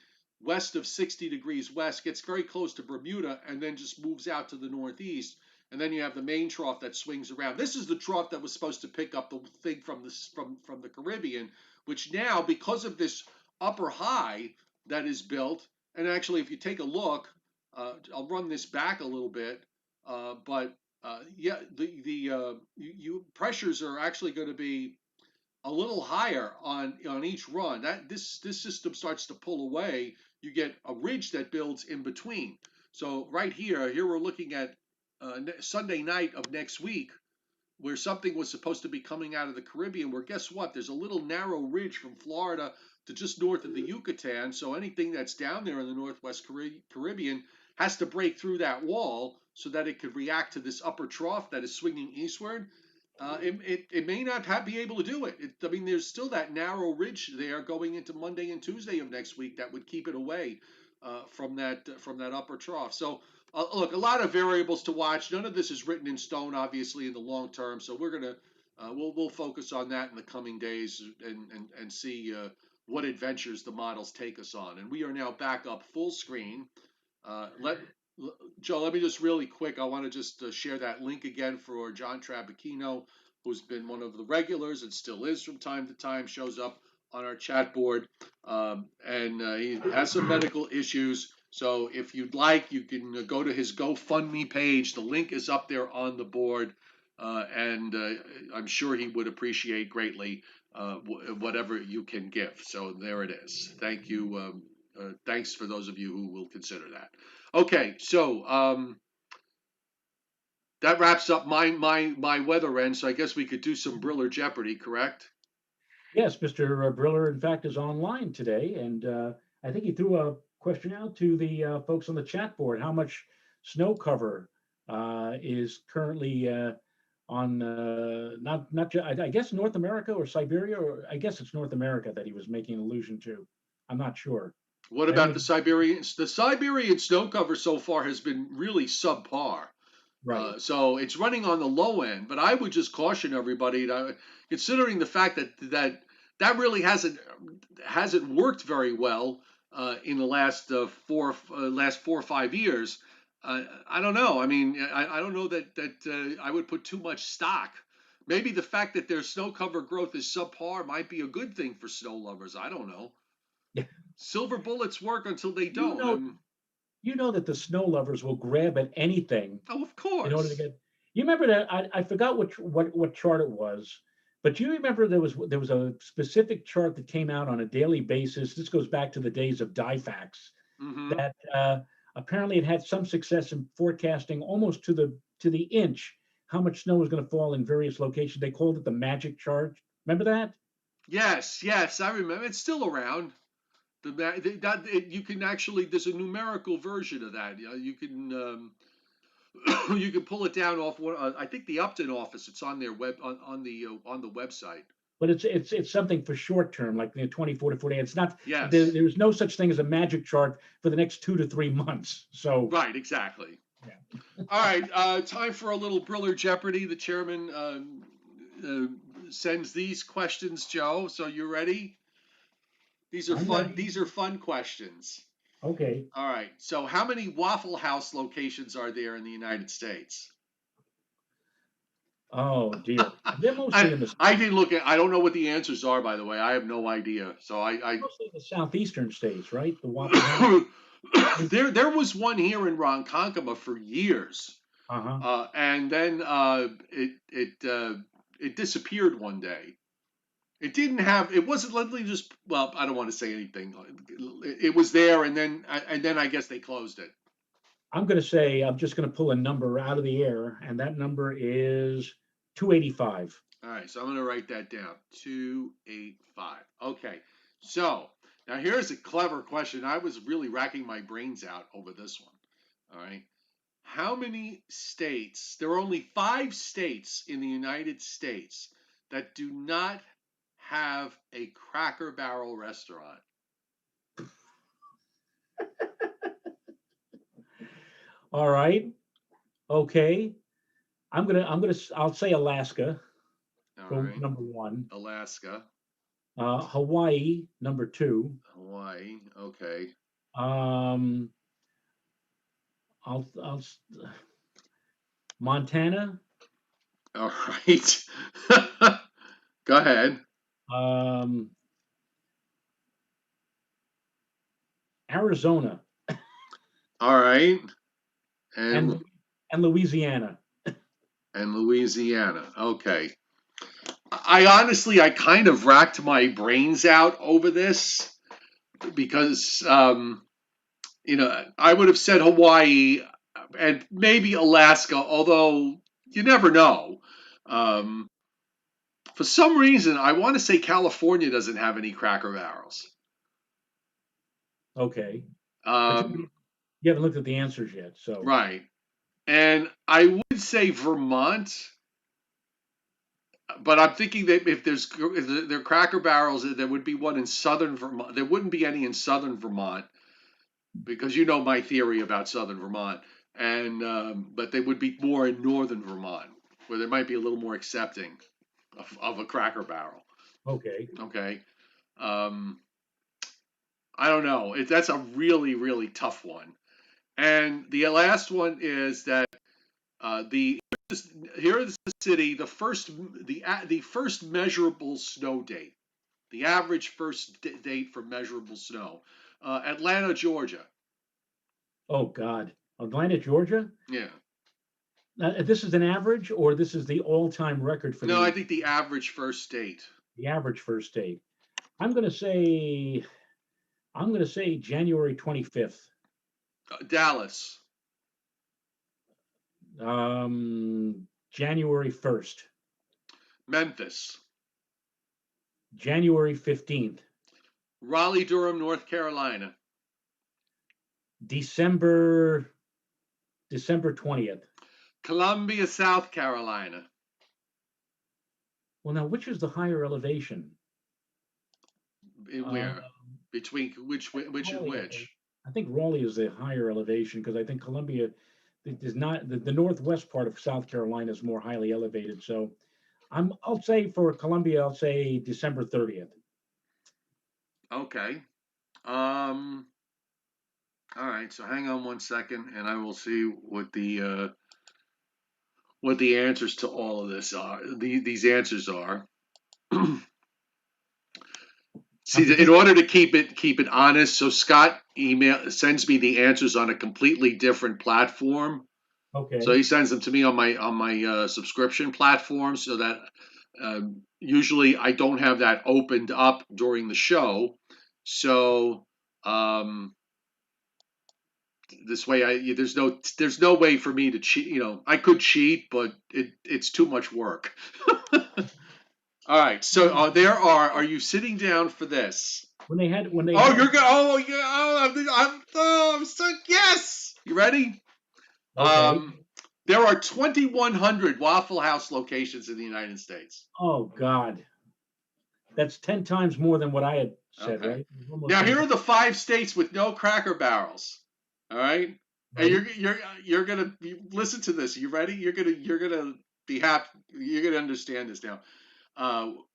west of 60 degrees west, gets very close to Bermuda, and then just moves out to the northeast. And then you have the main trough that swings around. This is the trough that was supposed to pick up the thing from the Caribbean, which now, because of this upper high that is built, and actually, if you take a look, I'll run this back a little bit, but yeah, the pressures are actually going to be a little higher on each run. That this system starts to pull away. You get a ridge that builds in between. So right here we're looking at Sunday night of next week, where something was supposed to be coming out of the Caribbean, where guess what? There's a little narrow ridge from Florida to just north of the Yucatan. So anything that's down there in the Northwest Caribbean has to break through that wall so that it could react to this upper trough that is swinging eastward. It may not be able to do it. I mean, there's still that narrow ridge there going into Monday and Tuesday of next week that would keep it away from that upper trough. So look, a lot of variables to watch. None of this is written in stone, obviously, in the long term. So we'll focus on that in the coming days and see what adventures the models take us on. And we are now back up full screen. Let Joe, let me just really quick. I want to just share that link again for John Trabacchino, who's been one of the regulars and still is from time to time, shows up on our chat board, and he has some medical issues. So if you'd like, you can go to his GoFundMe page. The link is up there on the board. and I'm sure he would appreciate greatly whatever you can give. So there it is. Thank you. Thanks for those of you who will consider that. Okay, so that wraps up my weather end. So I guess we could do some Briller Jeopardy, correct? Yes, Mr. Briller, in fact, is online today, and I think he threw a question out to the folks on the chat board. How much snow cover is currently on I guess North America or Siberia, or I guess it's North America that he was making allusion to. I'm not sure. What Maybe about the Siberian? The Siberian snow cover so far has been really subpar. right. So it's running on the low end, but I would just caution everybody that, considering the fact that really hasn't worked very well in the last last 4 or 5 years. I don't know. I mean, I don't know that I would put too much stock. Maybe the fact that their snow cover growth is subpar might be a good thing for snow lovers. I don't know. Silver bullets work until they You don't. know, you know that the snow lovers will grab at anything Oh, of in order to course. get. You remember that I forgot what chart it was, but you remember there was a specific chart that came out on a daily basis. This goes back to the days of DIFAX Hmm. that apparently it had some success in forecasting almost to the inch how much snow was going to fall in various locations. They called it the magic chart. Remember that? Yes, yes, I remember. It's still around. You can actually, there's a numerical version of that. You can you can pull it down off one. I think the Upton office. It's on their web on the website. But it's something for short term, like 24 to 48. It's not Yes, there's no such thing as a magic chart for the next 2 to 3 months. So right, exactly. yeah. All right, time for a little Briller Jeopardy. The chairman uh, sends these questions, Joe. So you ready? These are I'm fun. ready. These are fun questions. Okay. All right. So how many Waffle House locations are there in the United States? Oh dear. They're I mostly in the I didn't look at. I don't know what the answers are, by the way. I have no idea. So mostly the southeastern states, right? The Waffle House. there was one here in Ronkonkoma for years, Uh-huh. and then it disappeared one day. It didn't have. It wasn't literally just. Well, I don't want to say anything. It was there, and then I guess they closed it. I'm going to say I'm just going to pull a number out of the air, and that number is 285. All right, so I'm going to write that down. 285. Okay. So now here's a clever question. I was really racking my brains out over this one. All right. How many states? There are only 5 states in the United States that do not have a Cracker Barrel restaurant. All right. Okay. I'll say Alaska All for right. number one. Alaska, Hawaii, number two. Hawaii. Okay. Um, I'll Montana, All right. Go ahead. um, Arizona, All right. and And and Louisiana. Louisiana. Okay. I kind of racked my brains out over this because, I would have said Hawaii and maybe Alaska, although you never know. Um, for some reason, I want to say California doesn't have any Cracker Barrels. Okay, but Um, you haven't looked at the answers yet, so right. And I would say Vermont, but I'm thinking that if there are Cracker Barrels, there would be one in southern Vermont. There wouldn't be any in southern Vermont because you know my theory about southern Vermont, and but they would be more in northern Vermont where they might be a little more accepting of a Cracker Barrel. okay. Okay, um, I don't know. That's a really really tough one. And the last one is that the here is the city the first measurable snow date, the average first date for measurable snow, Atlanta, Georgia. Oh God, Atlanta, Georgia. Yeah. This is an average, or this is the all-time record for No, I the think the average first state. average first state. I'm going to say I'm going to say January 25th. Dallas, January 1st. Memphis, January 15th. Raleigh, Durham, North Carolina, December 20th. Columbia, South Carolina. Well, now, which is the higher elevation? Where? Between which and Raleigh, which? I think Raleigh is the higher elevation because I think Columbia is not the northwest part of South Carolina is more highly elevated. So I'll say for Columbia, I'll say December 30th. Okay. All right. So hang on one second, and I will see what the answers to all of this are. These answers are. See, in order to keep it honest, so Scott sends me the answers on a completely different platform. Okay. So he sends them to me on my subscription platform, so that usually I don't have that opened up during the show. So this way, there's no way for me to cheat. You know, I could cheat, but it's too much work. All right. So are you sitting down for this? When they had You're good. Oh yeah. I'm so yes. You ready? Okay. There are 2,100 Waffle House locations in the United States. Oh God, that's 10 times more than what I had said, Okay. right? Now here are the 5 states with no Cracker Barrels. All right. And you're gonna listen to this. You ready? You're gonna be happy. You're gonna understand this now. All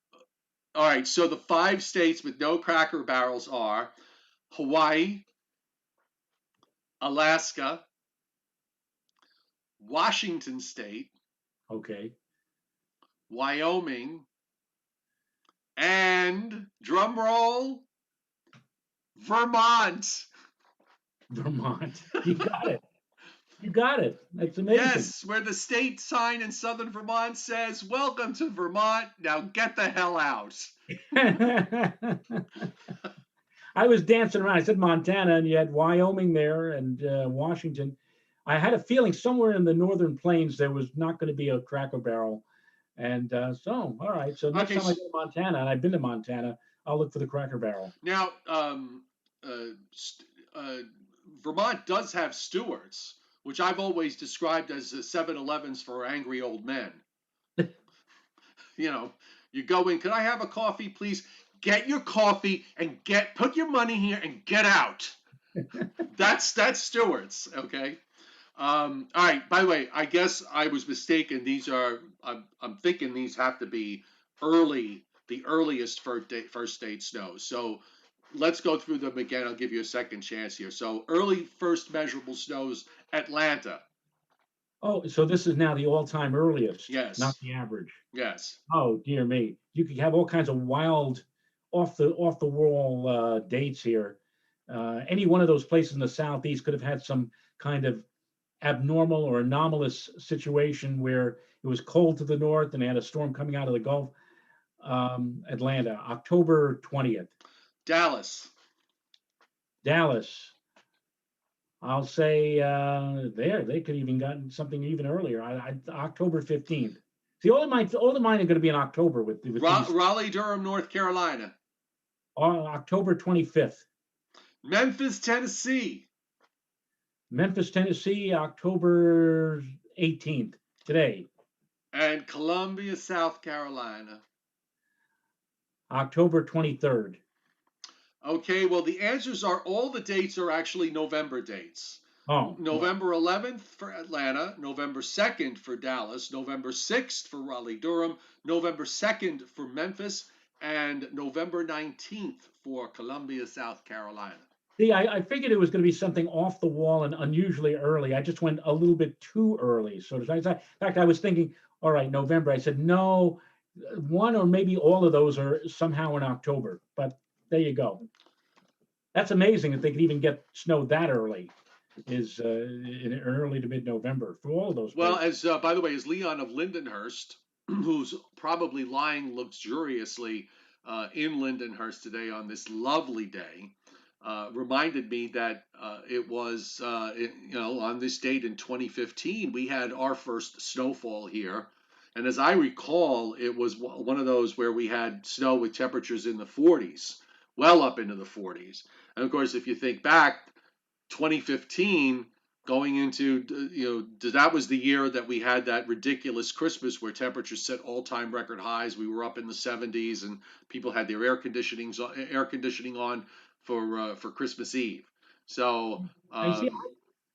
right. So the 5 states with no Cracker Barrels are Hawaii, Alaska, Washington State, Okay. Wyoming, and drum roll, Vermont. Vermont. You got it. You got it. That's amazing. Yes, where the state sign in southern Vermont says, "Welcome to Vermont. Now get the hell out." I was dancing around. I said Montana, and you had Wyoming there and Washington. I had a feeling somewhere in the northern plains there was not going to be a Cracker Barrel. And so, all right. So next time I go to Montana, and I've been to Montana, I'll look for the Cracker Barrel. Now, Vermont does have Stewart's, which I've always described as 7-Elevens for angry old men. You know, you go in, can I have a coffee, please? Get your coffee and put your money here and get out. That's Stewart's, okay? All right. By the way, I guess I was mistaken. These are I'm thinking these have to be the earliest first state snows. So let's go through them again. I'll give you a second chance here. So early first measurable snows, Atlanta. Oh, so this is now the all-time earliest. Yes. Not the average. Yes. Oh dear me! You could have all kinds of wild, off the wall dates here. Any one of those places in the southeast could have had some kind of abnormal or anomalous situation where it was cold to the north and they had a storm coming out of the Gulf. Atlanta, October 20th. Dallas. I'll say they could even gotten something even earlier. October 15th. See, all of mine are going to be in October with Raleigh, Durham, North Carolina. October 25th. Memphis, Tennessee, October 18th, today. And Columbia, South Carolina, October 23rd. Okay, well, the answers are all the dates are actually November dates. Oh. November 11th for Atlanta, November 2nd for Dallas, November 6th for Raleigh, Durham, November 2nd for Memphis, and November 19th for Columbia, South Carolina. See, I figured it was going to be something off the wall and unusually early. I just went a little bit too early. So in fact, I was thinking, all right, November. I said, no, one or maybe all of those are somehow in October. But there you go. That's amazing that they could even get snow that early. in early to mid-November for all of those Well, places. as by the way, as Leon of Lindenhurst, who's probably lying luxuriously in Lindenhurst today on this lovely day, reminded me that on this date in 2015 we had our first snowfall here, and as I recall, it was one of those where we had snow with temperatures in the 40s, well up into the 40s, and of course, if you think back, 2015 going into that was the year that we had that ridiculous Christmas where temperatures set all-time record highs. We were up in the 70s, and people had their air conditioning on for Christmas Eve. So I see.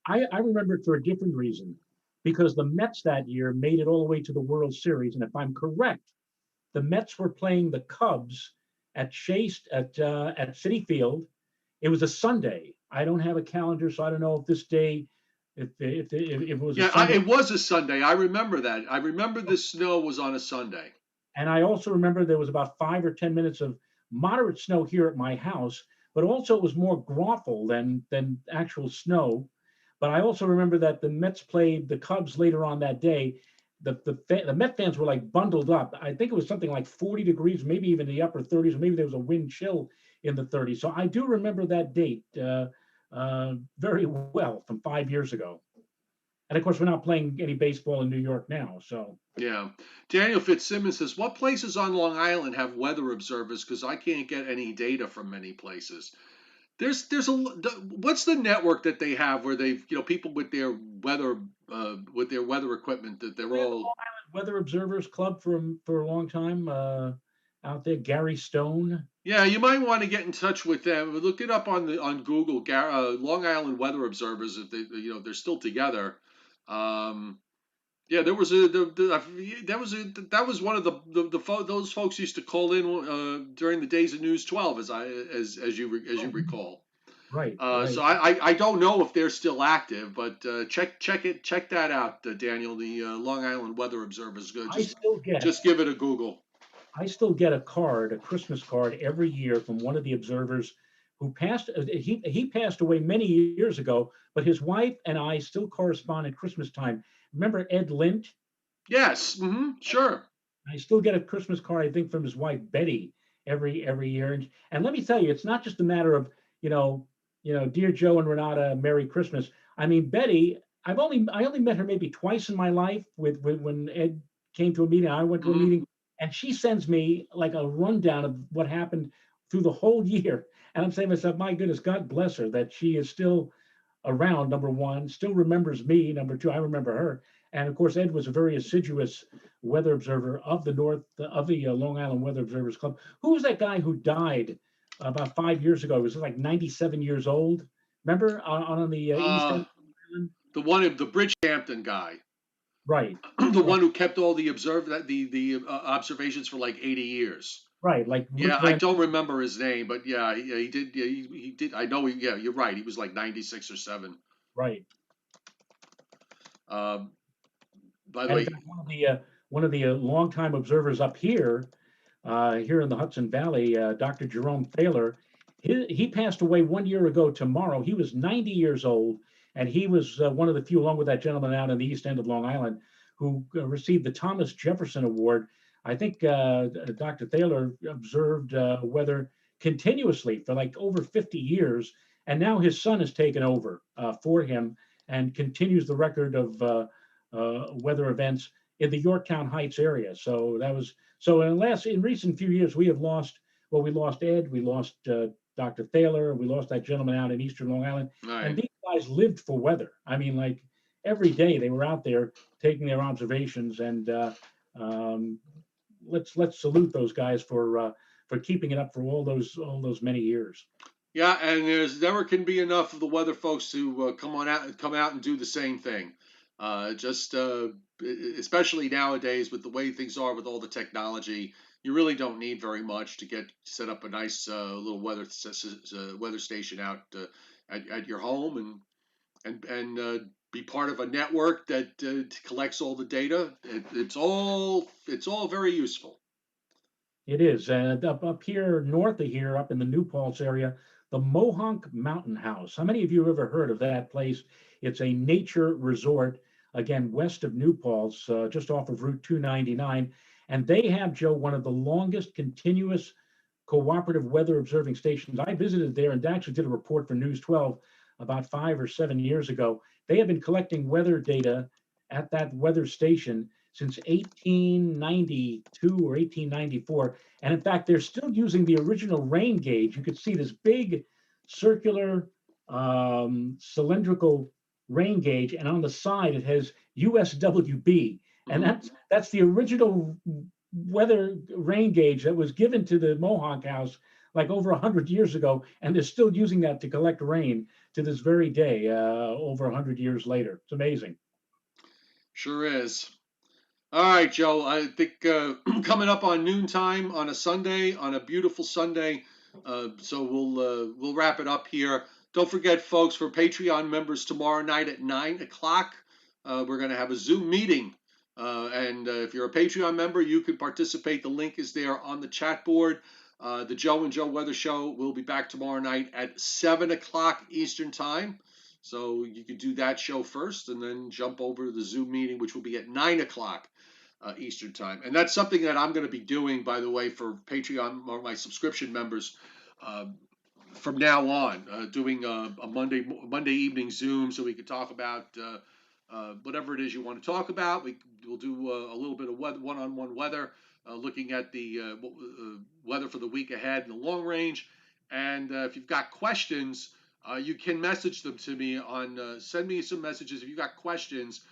I remember it for a different reason, because the Mets that year made it all the way to the World Series, and if I'm correct, the Mets were playing the Cubs at Citi Field. It was a Sunday. I don't have a calendar, so I don't know if this day, if it was a yeah, Sunday. it was a Sunday. I remember that. I remember the snow was on a Sunday. And I also remember there was about 5 or 10 minutes of moderate snow here at my house, but also it was more groffle than actual snow. But I also remember that the Mets played the Cubs later on that day. The Met fans were like bundled up. I think it was something like 40 degrees, maybe even the upper 30s, or maybe there was a wind chill in the 30s. So I do remember that date very well from 5 years ago. And of course, we're not playing any baseball in New York now. So Yeah. Daniel Fitzsimmons says, what places on Long Island have weather observers? Because I can't get any data from many places. What's the network that they have where they've people with their weather equipment that they're we have the all. Long Island Weather Observers Club for a long time out there. Gary Stone. Yeah, you might want to get in touch with them. Look it up on Google. Long Island Weather Observers, if they're still together. Um, yeah, there was that was one of those folks used to call in during the days of News 12, as you Oh, recall. right, So right. I don't know if they're still active, but check that out, Daniel. The Long Island Weather Observers. I still get Just give it a Google. I still get a card, a Christmas card every year from one of the observers who passed. He passed away many years ago, but his wife and I still correspond at Christmas time. Remember Ed Lint? Yes, sure. I still get a Christmas card, I think, from his wife Betty every year. And let me tell you, it's not just a matter of dear Joe and Renata, Merry Christmas. I mean, Betty, I only met her maybe twice in my life with when Ed came to a meeting, I went to a hmm meeting, and she sends me like a rundown of what happened through the whole year. And I'm saying to myself, my goodness, God bless her that she is still around, number one, still remembers me, number two, I remember her. And of course, Ed was a very assiduous weather observer of the Long Island Weather Observers Club. Who was that guy who died about 5 years ago? He was like 97 years old. Remember on the east Uh, end of the island? the Bridgehampton guy, Right, the right, one who kept all the observations for like 80 years. right. Like Yeah, Ruth I Van. don't remember his name, but yeah, he did. Yeah, he did. I know. Yeah, you're right. He was like 96 or 7. Right. Um, by the And in way, fact, one of the longtime observers up here, here in the Hudson Valley, Dr. Jerome Thaler, he passed away 1 year ago tomorrow. He was 90 years old, and he was one of the few, along with that gentleman out in the east end of Long Island, who received the Thomas Jefferson Award. I think Dr. Thaler observed weather continuously for like over 50 years, and now his son has taken over for him and continues the record of weather events in the Yorktown Heights area. So that was so in recent few years we have lost. Well, we lost Ed, we lost Dr. Thaler, we lost that gentleman out in Eastern Long Island, all and right. these guys lived for weather. I mean, like every day they were out there taking their observations, and um, let's salute those guys for keeping it up for all those many years. Yeah, and there's never can be enough of the weather folks to come out and do the same thing. Just especially nowadays with the way things are with all the technology, you really don't need very much to get set up a nice little weather station out at your home and be part of a network that collects all the data. It's all very useful. It is. Up here north of here, up in the New Paltz area, the Mohonk Mountain House. How many of you have ever heard of that place? It's a nature resort, again, west of New Paltz, just off of Route 299. And they have, Joe, one of the longest continuous cooperative weather observing stations. I visited there and actually did a report for News 12 about 5 or 7 years ago. They have been collecting weather data at that weather station since 1892 or 1894. And in fact, they're still using the original rain gauge. You could see this big circular cylindrical rain gauge, and on the side it has USWB. And that's the original weather rain gauge that was given to the Mohonk House like over 100 years ago, and they're still using that to collect rain to this very day, over 100 years later. It's amazing. Sure is. All right, Joe. I think coming up on noontime on a Sunday, on a beautiful Sunday. So we'll wrap it up here. Don't forget, folks, for Patreon members tomorrow night at 9 o'clock, we're going to have a Zoom meeting. And if you're a Patreon member, you can participate. The link is there on the chat board. The Joe and Joe Weather Show will be back tomorrow night at 7 o'clock Eastern Time. So you can do that show first and then jump over to the Zoom meeting, which will be at 9 o'clock Eastern Time. And that's something that I'm going to be doing, by the way, for Patreon or my subscription members from now on, doing a Monday evening Zoom so we can talk about whatever it is you want to talk about. We'll do a little bit of one-on-one weather, looking at the weather for the week ahead in the long range. And if you've got questions, you can message them to me on, send me some messages. If you've got questions,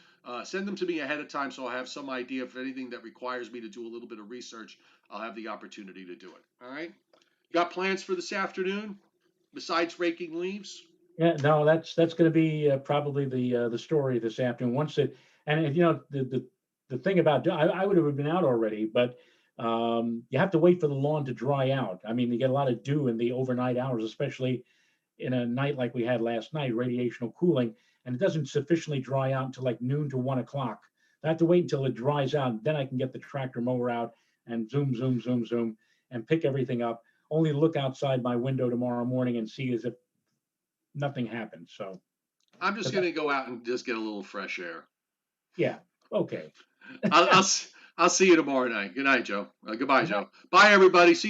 send them to me ahead of time so I'll have some idea of anything that requires me to do a little bit of research. I'll have the opportunity to do it. All right? You got plans for this afternoon besides raking leaves? Yeah, no, that's going to be probably the story this afternoon. Once it, and you know, the thing about, I would have been out already, but you have to wait for the lawn to dry out. I mean, you get a lot of dew in the overnight hours, especially in a night like we had last night, radiational cooling, and it doesn't sufficiently dry out until like noon to 1 o'clock. I have to wait until it dries out, and then I can get the tractor mower out and zoom, zoom, zoom, zoom, and pick everything up. Only look outside my window tomorrow morning and see as if nothing happened. So I'm just going to go out and just get a little fresh air. Yeah. Okay. I'll see you tomorrow night. Good night, Joe. Goodbye, Joe. Bye, everybody. See you.